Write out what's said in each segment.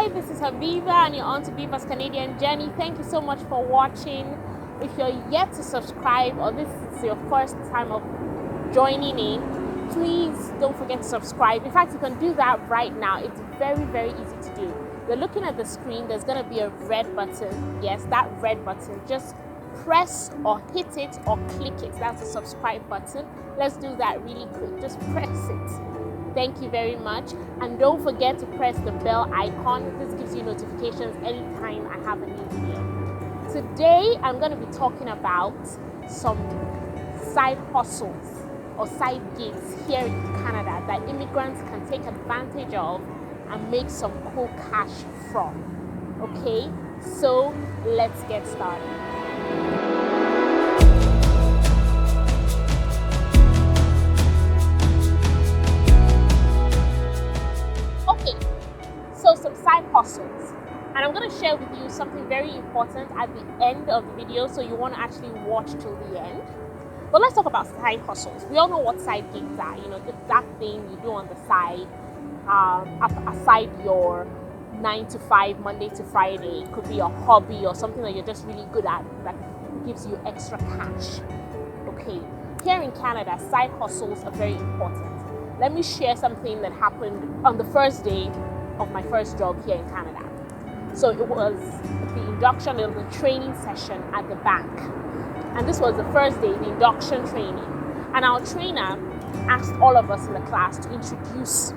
Hi, this is Biba and you're on to Biba's Canadian Journey. Thank you so much for watching. If you're yet to subscribe or this is your first time of joining in, please don't forget to subscribe. In fact, you can do that right now. It's very, very easy to do. You're looking at the screen, there's going to be a red button. Yes, that red button. Just press or hit it or click it. That's the subscribe button. Let's do that really quick. Just press it. Thank you very much. And don't forget to press the bell icon. This gives you notifications anytime I have a new video. Today, I'm going to be talking about some side hustles or side gigs here in Canada that immigrants can take advantage of and make some cool cash from. Okay, so let's get started. So some side hustles, and I'm going to share with you something very important at the end of the video, so you want to actually watch till the end. But let's talk about side hustles. We all know what side gigs are. You know, that thing you do on the side, aside your 9 to 5, Monday to Friday. It could be a hobby or something that you're just really good at that gives you extra cash. Okay, here in Canada, side hustles are very important. Let me share something that happened on the first day of my first job here in Canada. So it was the induction, it was the training session at the bank. And this was the first day, the induction training. And our trainer asked all of us in the class to introduce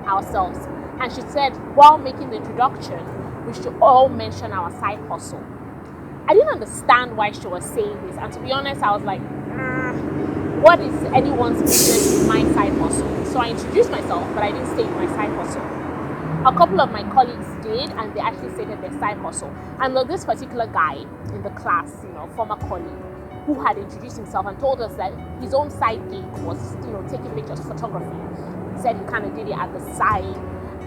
ourselves. And she said, while making the introduction, we should all mention our side hustle. I didn't understand why she was saying this. And to be honest, I was like, what is anyone's business with my side hustle? So I introduced myself, but I didn't state my side hustle. A couple of my colleagues did, and they actually stated their side hustle. And this particular guy in the class, former colleague, who had introduced himself and told us that his own side gig was, taking pictures, photography. He said he kind of did it at the side,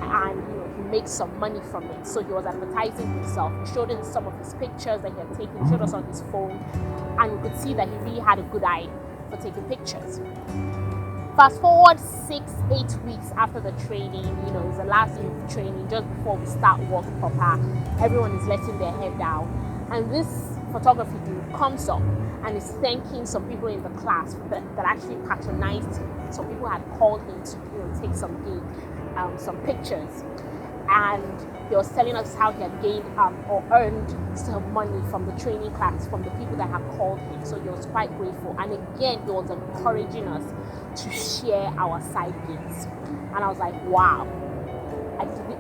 and he makes some money from it. So he was advertising himself. He showed us some of his pictures that he had taken, showed us on his phone, and we could see that he really had a good eye for taking pictures. Fast forward 6-8 weeks after the training, it's the last day of training, just before we start work proper. Everyone is letting their head down. And this photography dude comes up and is thanking some people in the class that actually patronized him. Some people had called him to take some pictures. And he was telling us how he had gained or earned some money from the training class from the people that had called him. So he was quite grateful. And again, he was encouraging us to share our side gigs. And I was like, wow,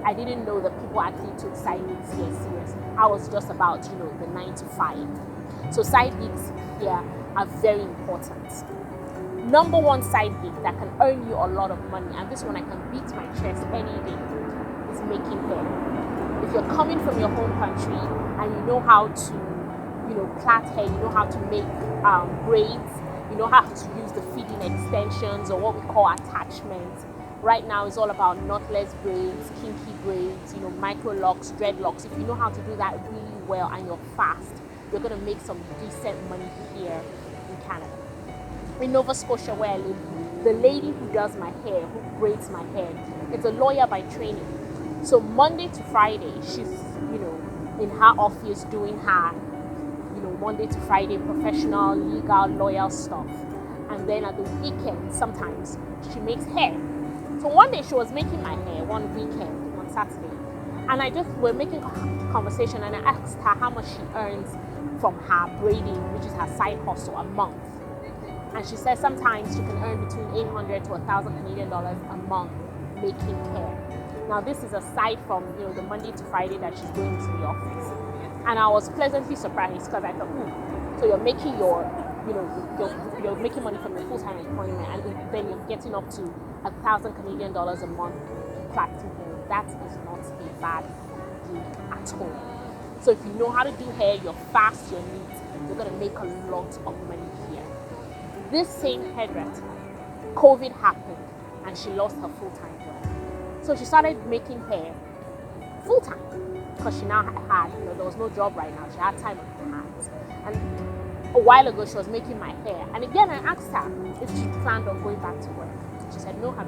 I didn't know that people actually took side gigs here serious. I was just about, the 9 to 5. So side gigs here are very important. Number one side gig that can earn you a lot of money, and this one I can beat my chest any day, is making hair. If you're coming from your home country and you know how to, plait hair, you know how to make braids, you know how to use the feeding extensions or what we call attachments. Right now it's all about knotless braids, kinky braids, micro locks, dreadlocks. If you know how to do that really well and you're fast, you're going to make some decent money here in Canada. In Nova Scotia, where I live, the lady who does my hair, who braids my hair, is a lawyer by training. So Monday to Friday, she's, in her office doing her, Monday to Friday professional, legal, loyal stuff. And then at the weekend, sometimes she makes hair. So one day she was making my hair one weekend, on Saturday. And we're making a conversation, and I asked her how much she earns from her braiding, which is her side hustle, a month. And she said sometimes she can earn between 800 to 1,000 Canadian dollars a month making hair. Now this is aside from the Monday to Friday that she's going to the office. And I was pleasantly surprised because I thought, so you're making you're making money from your full-time employment, and then you're getting up to 1,000 Canadian dollars a month plaiting hair. That is not a bad gig at all. So if you know how to do hair, you're fast, you're neat, you're gonna make a lot of money here. This same hairdresser, COVID happened and she lost her full-time job. So she started making hair full-time because she now had, there was no job right now. She had time on her hands. And a while ago, she was making my hair. And again, I asked her if she planned on going back to work. She said, no, I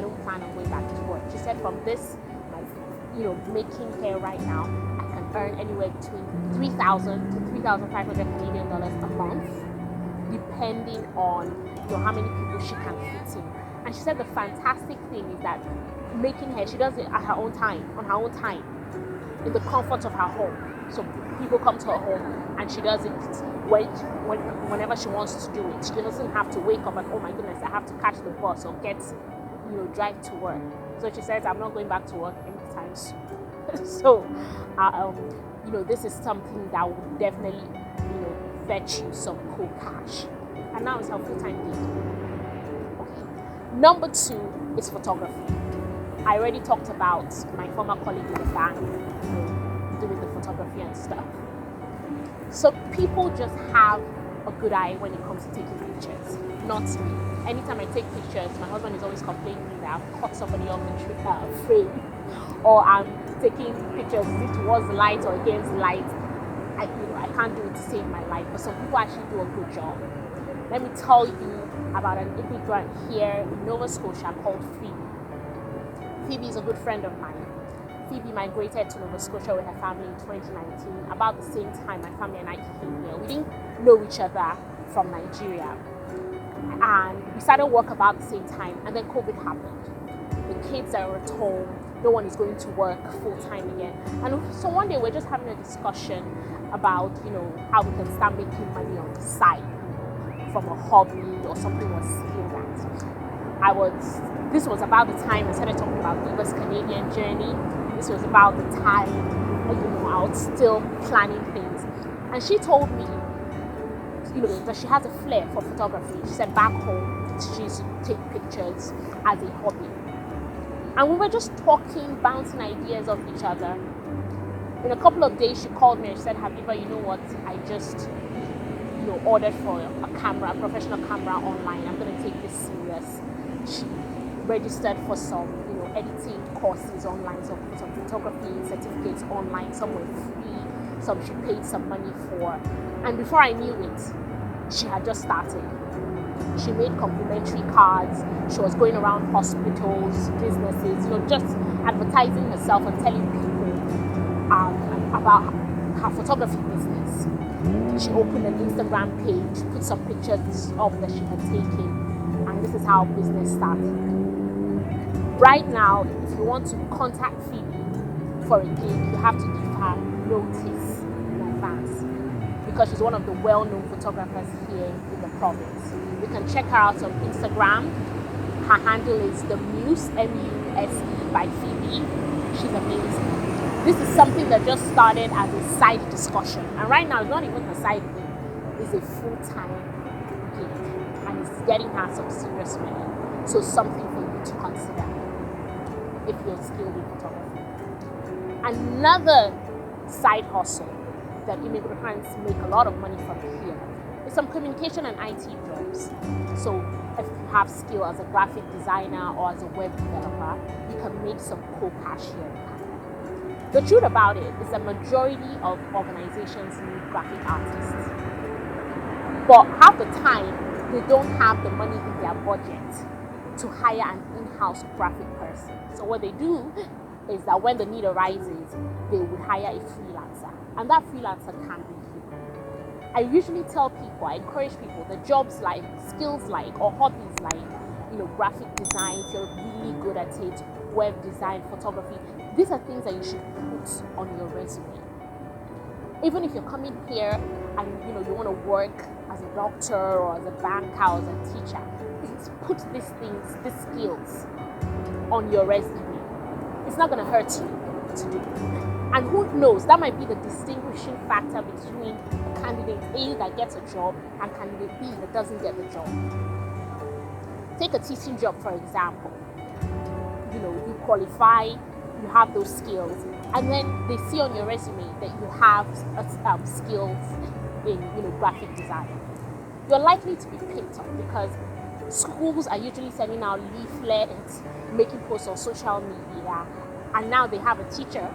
don't plan on going back to work. She said, from this, making hair right now, I can earn anywhere between 3,000 to 3,500 Canadian dollars a month, depending on how many people she can fit in. And she said the fantastic thing is that making hair, she does it at her own time, on her own time, in the comfort of her home. So people come to her home and she does it whenever she wants to do it. She doesn't have to wake up and, oh my goodness, I have to catch the bus or drive to work. So she says, I'm not going back to work anytime soon. So, this is something that will definitely, fetch you some cool cash. And now it's her full-time gig. Okay. Number 2 is photography. I already talked about my former colleague in the bank, doing the photography and stuff. So people just have a good eye when it comes to taking pictures, not me. Anytime I take pictures, my husband is always complaining that I've caught somebody off the frame, or I'm taking pictures towards the light or against the light. I can't do it to save my life, but some people actually do a good job. Let me tell you about an immigrant here in Nova Scotia called Phoebe. Phoebe is a good friend of mine. Phoebe migrated to Nova Scotia with her family in 2019. About the same time my family and I came here. We didn't know each other from Nigeria. And we started work about the same time, and then COVID happened. The kids are at home, no one is going to work full-time again. And so one day we're just having a discussion about, how we can start making money on the side, from a hobby or something we're skilled at. This was about the time I started talking about Biba's Canadian journey. This was about the time, I was still planning things. And she told me, that she has a flair for photography. She said back home, she used to take pictures as a hobby. And we were just talking, bouncing ideas off each other. In a couple of days, she called me and she said, Habiba, you know what? I just, ordered for a professional camera online. I'm going to take this serious. She registered for some, editing courses online, some photography certificates online. Some were free, some she paid some money for. And before I knew it, she had just started. She made complimentary cards. She was going around hospitals, businesses, just advertising herself and telling people about her photography business. She opened an Instagram page, put some pictures up that she had taken, and this is how business started. Right now, if you want to contact Phoebe for a gig, you have to give her notice in advance, because she's one of the well-known photographers here in the province. You can check her out on Instagram. Her handle is the Muse, M-U-S-E, by Phoebe. She's amazing. This is something that just started as a side discussion. And right now, it's not even a side gig. It's a full-time gig. And it's getting her some serious money. So something for you to consider if you're skilled in photography. Another side hustle that immigrants make a lot of money from here is some communication and IT jobs. So if you have skill as a graphic designer or as a web developer, you can make some cool cash here in Canada. The truth about it is the majority of organizations need graphic artists. But half the time, they don't have the money in their budget to hire an in-house graphic person. So what they do is that when the need arises, they would hire a freelancer. And that freelancer can be you. I usually tell people, I encourage people, the jobs like, skills like, or hobbies like, graphic design, if you're really good at it, web design, photography, these are things that you should put on your resume. Even if you're coming here and you want to work as a doctor or as a banker or as a teacher, please put these things, these skills on your resume. It's not going to hurt you to do it. And who knows, that might be the distinguishing factor between candidate A that gets a job and candidate B that doesn't get the job. Take a teaching job, for example. You qualify, you have those skills, and then they see on your resume that you have skills in graphic design. You're likely to be picked up because schools are usually sending out leaflets, making posts on social media, and now they have a teacher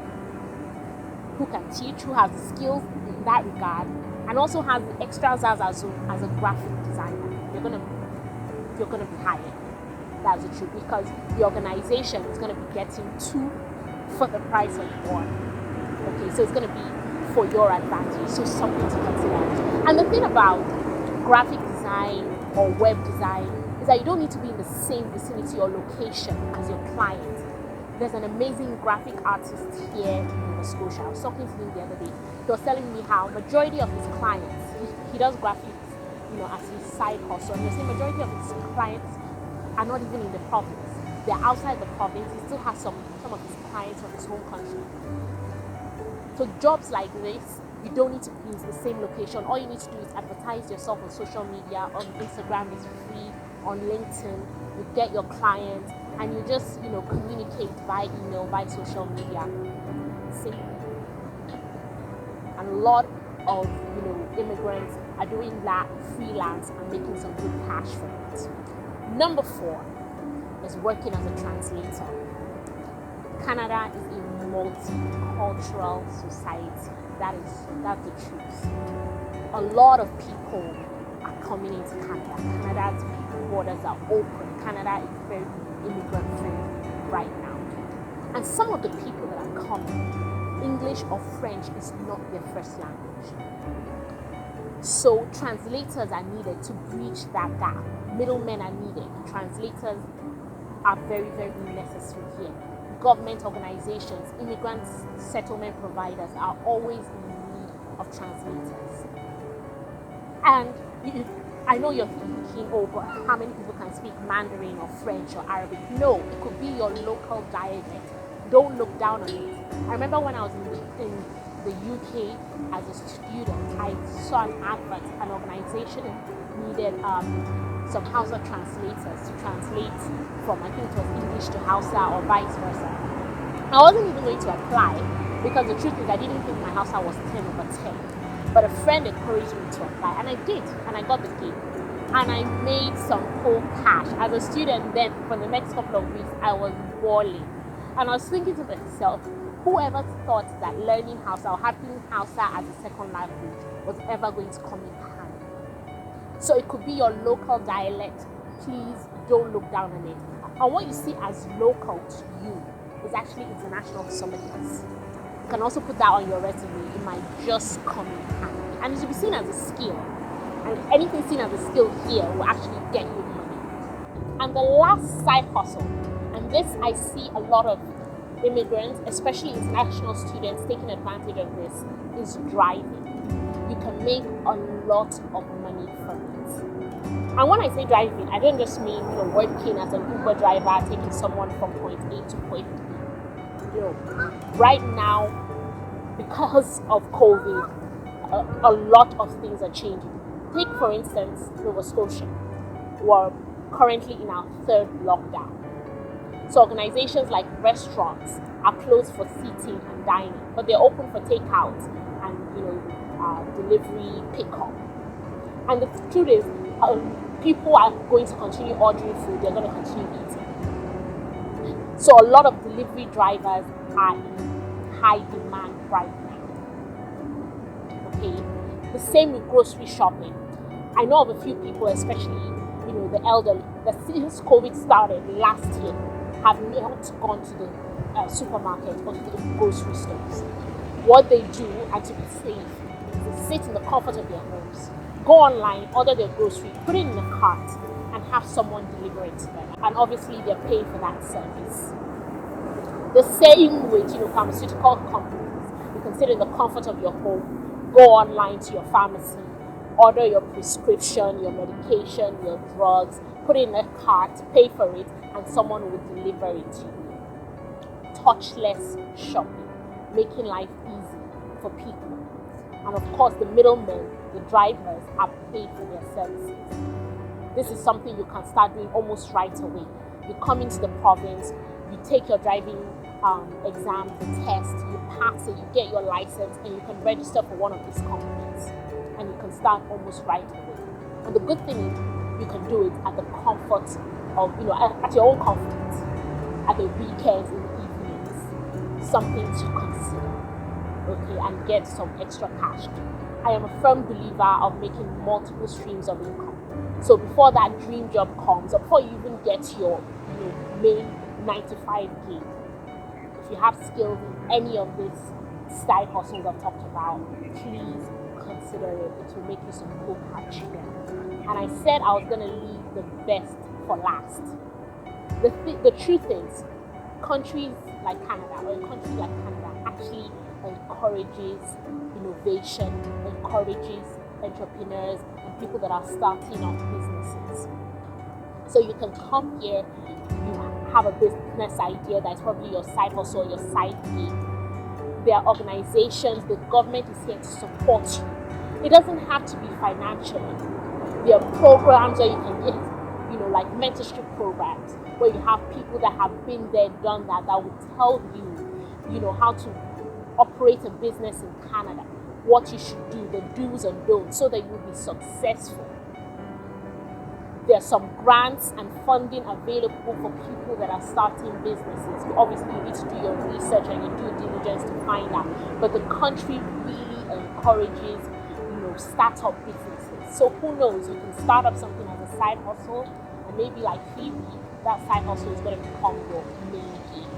who can teach, who has the skills in that regard, and also has the extra zazz as a graphic designer. You're gonna be hired. That's the truth, because the organization is gonna be getting 2 for the price of one. Okay, so it's going to be for your advantage. So something to consider. And the thing about graphic design or web design is that you don't need to be in the same vicinity or location as your client. There's an amazing graphic artist here in Nova Scotia. I was talking to him the other day. He was telling me how majority of his clients, he does graphics, as his side hustle. And he was saying majority of his clients are not even in the province. They're outside the province. He still has some of his clients from his home country. So jobs like this, you don't need to be in the same location. All you need to do is advertise yourself on social media. On Instagram, it's free. On LinkedIn, you get your clients, and you just communicate via email, via social media. Simple. And a lot of immigrants are doing that freelance and making some good cash from it. Number 4 is working as a translator. Canada is a multicultural society. That's the truth. A lot of people are coming into Canada. Canada's borders are open. Canada is very immigrant friendly right now. And some of the people that are coming, English or French is not their first language. So translators are needed to bridge that gap. Middlemen are needed. Translators are very, very necessary here. Government organizations, immigrant settlement providers are always in need of translators. And I know you're thinking, oh, but how many people can speak Mandarin or French or Arabic? No, it could be your local dialect. Don't look down on it. I remember when I was in the UK as a student, I saw an advert, an organization needed some Hausa translators to translate from, I think it was English to Hausa or vice versa. I wasn't even going to apply because the truth is I didn't think my Hausa was 10/10. But a friend encouraged me to apply, and I did, and I got the gig. And I made some cool cash. As a student then, for the next couple of weeks, I was balling. And I was thinking to myself, whoever thought that learning Hausa or having Hausa as a second language was ever going to come in handy? So it could be your local dialect. Please don't look down on it. And what you see as local to you is actually international to somebody else. You can also put that on your resume. It might just come in handy. And it should be seen as a skill. And anything seen as a skill here will actually get you money. And the last side hustle, and this I see a lot of immigrants, especially international students, taking advantage of this, is driving. You can make a lot of money from it. And when I say driving, I don't just mean working as an Uber driver, taking someone from point A to point B. Right now, because of COVID, a lot of things are changing. Take, for instance, Nova Scotia. We're currently in our 3rd lockdown. So organizations like restaurants are closed for seating and dining, but they're open for takeout and delivery pickup. And the truth is, people are going to continue ordering food. They're going to continue eating. So a lot of delivery drivers are in high demand right now. Okay, the same with grocery shopping. I know of a few people, especially the elderly, that since COVID started last year, have not gone to the supermarket or to the grocery stores. What they do, and to be safe, is to sit in the comfort of their homes, go online, order their grocery, put it in a cart, and have someone deliver it to them. And obviously, they're paying for that service. The same with pharmaceutical companies. You can sit in the comfort of your home, go online to your pharmacy, order your prescription, your medication, your drugs, put it in a cart, pay for it, and someone will deliver it to you. Touchless shopping, making life easy for people. And of course, the middlemen, the drivers, are paid for their services. This is something you can start doing almost right away. You come into the province, you take your driving exam, the test, you pass it, you get your license, and you can register for one of these companies. And you can start almost right away. And the good thing is, you can do it at the comfort of, at your own comfort, at the weekends, in the evenings, something to consider, okay, and get some extra cash. I am a firm believer of making multiple streams of income. So before that dream job comes, or before you even get your main 9 to 5 gig, if you have skills in any of these side hustles I've talked about, please consider it. It will make you some cool cash here. And I said I was going to leave the best for last. The truth is, countries like Canada, or a country like Canada, actually encourages innovation, encourages entrepreneurs and people that are starting up businesses. So you can come here, you have a business idea that's probably your side hustle, your side gig. There are organizations, the government is here to support you. It doesn't have to be financially. There are programs where you can get, like mentorship programs, where you have people that have been there, done that will tell you, how to operate a business in Canada, what you should do, the do's and don'ts, so that you'll be successful. There's some grants and funding available for people that are starting businesses. Obviously, you need to do your research and your due diligence to find out. But the country really encourages, startup businesses. So who knows, you can start up something as a side hustle, and maybe like Phoebe, that side hustle is going to become your main gig.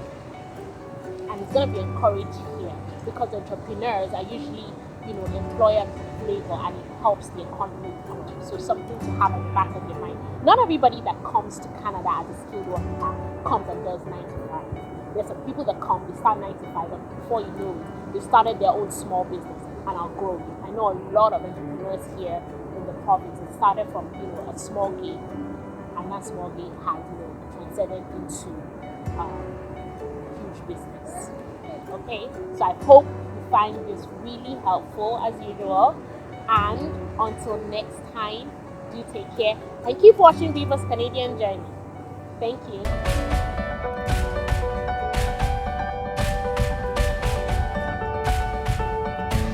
And it's going to be encouraged here because entrepreneurs are usually, employer labor, and it helps the economy grow. So something to have at the back of your mind. Not everybody that comes to Canada as a skilled worker comes and does 9 to 5. There's some people that come, they start 9 to 5, and before you know it, they started their own small business and are growing. I know a lot of entrepreneurs here in the province. It started from a small gig, and that small gig has transcended into huge business. Okay, so I hope you find this really helpful as usual, and until next time, do take care and keep watching Biba's Canadian Journey. Thank you.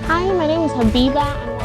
Hi, my name is Biba, and